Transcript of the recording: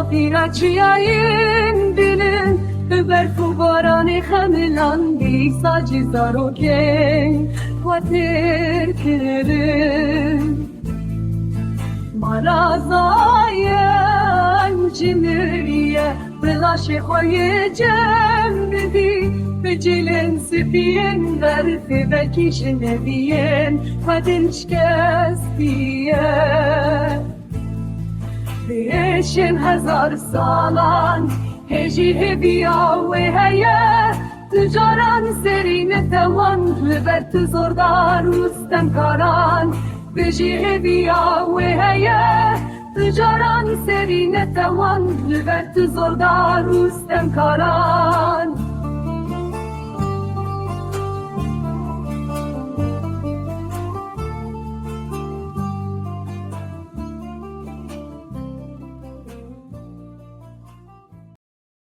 Safira çiğayın dilin Berfu baranı xemilan Di sacı zaroken Vatir kirin Marazayen cimriye Bılaşı xoye cemdi Bicilin sipiyen Verfi bekişin nebiyen Vadin şkestiye Beşin hezar salan Heci hebiya ve heye Tücaran serine tevan Lübert zordar ustem karan Beji hebiya ve heye Tücaran serine tevan Lübert zordar ustem karan